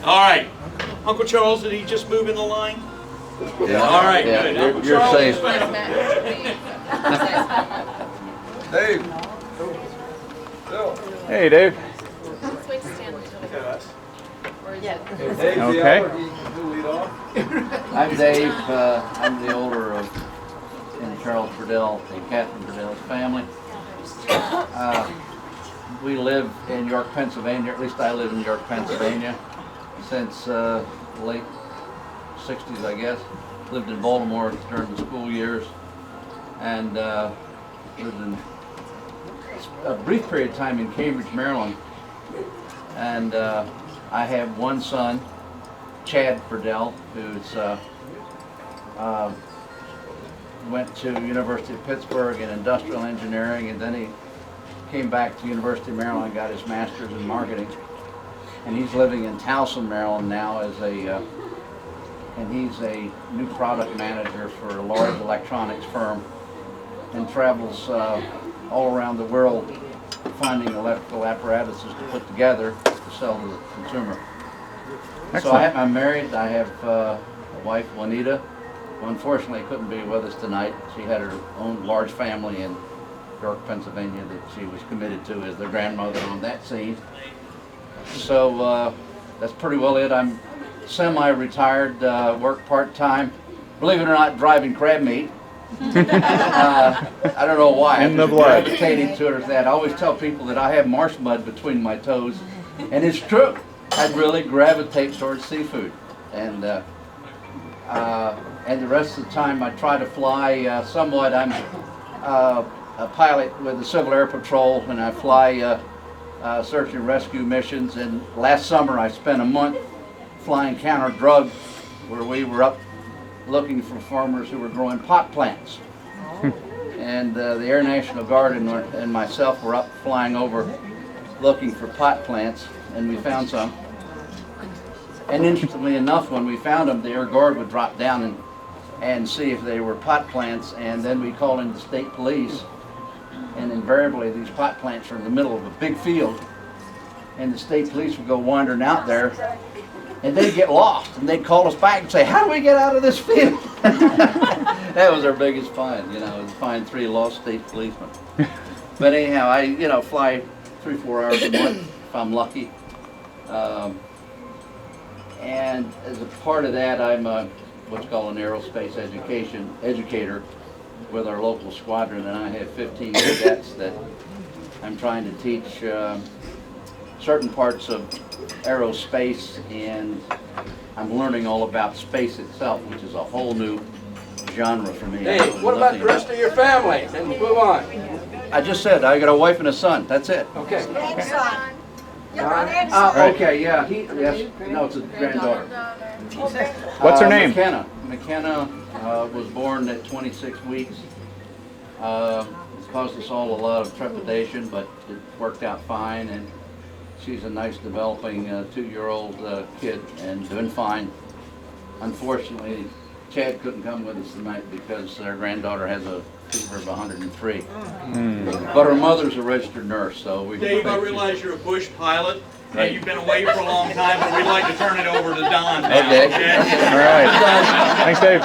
All right. Uncle Charles, did he just move in the line? Yeah. All right, Yeah, good. you're, Uncle you're Charles safe. is found. Dave. Bill. Hey, Dave. Let's wait to stand until we go. Dave's the Okay. elder, he'll lead off. I'm Dave. I'm the older of Charles Briddell and Catherine Briddell's family. We live in York, Pennsylvania. At least I live in York, Pennsylvania since late 60s, I guess. Lived in Baltimore during the school years, and lived in a brief period of time in Cambridge, Maryland. And I have one son, Chad Briddell, who's went to University of Pittsburgh in industrial engineering, and then he came back to University of Maryland and got his master's in marketing. And he's living in Towson, Maryland now as and he's a new product manager for a large electronics firm and travels all around the world finding electrical apparatuses to put together to sell to the consumer. So I'm married. I have a wife, Juanita, who unfortunately couldn't be with us tonight. She had her own large family in York, Pennsylvania that she was committed to as the grandmother on that scene. So that's pretty well it. I'm semi-retired, work part-time. Believe it or not, driving crab meat. I don't know why. In the I'm just blood. gravitating to that. I always tell people that I have marsh mud between my toes, and it's true. I really gravitate towards seafood, and the rest of the time I try to fly somewhat. I'm a pilot with the Civil Air Patrol, and I fly search and rescue missions. And last summer I spent a month flying counter drug, where we were up looking for farmers who were growing pot plants. And the Air National Guard and myself were up flying over looking for pot plants, and we found some. And interestingly enough, when we found them, the Air Guard would drop down and see if they were pot plants, and then we call in the state police, and invariably these pot plants are in the middle of a big field, and the state police would go wandering out there, and they'd get lost, and they'd call us back and say, "How do we get out of this field?" That was our biggest find, is find 3 lost state policemen. But anyhow, I fly 3-4 hours a month if I'm lucky. And as a part of that, I'm what's called an aerospace educator with our local squadron, and I have 15 cadets that I'm trying to teach certain parts of aerospace, and I'm learning all about space itself, which is a whole new genre for me. Hey, what about the rest of your family? Then move on. I just said I got a wife and a son. That's it. Okay. Okay, yeah. No, it's a granddaughter. What's her name? McKenna. McKenna was born at 26 weeks. It caused us all a lot of trepidation, but it worked out fine, and she's a nice developing 2-year-old kid and doing fine. Unfortunately, Chad couldn't come with us tonight because our granddaughter has a fever of 103. But her mother's a registered nurse, so we... Dave, I realize you're a Bush pilot, and you've been away for a long time, but we'd like to turn it over to Don now, Okay. okay? All right. Thanks, Dave.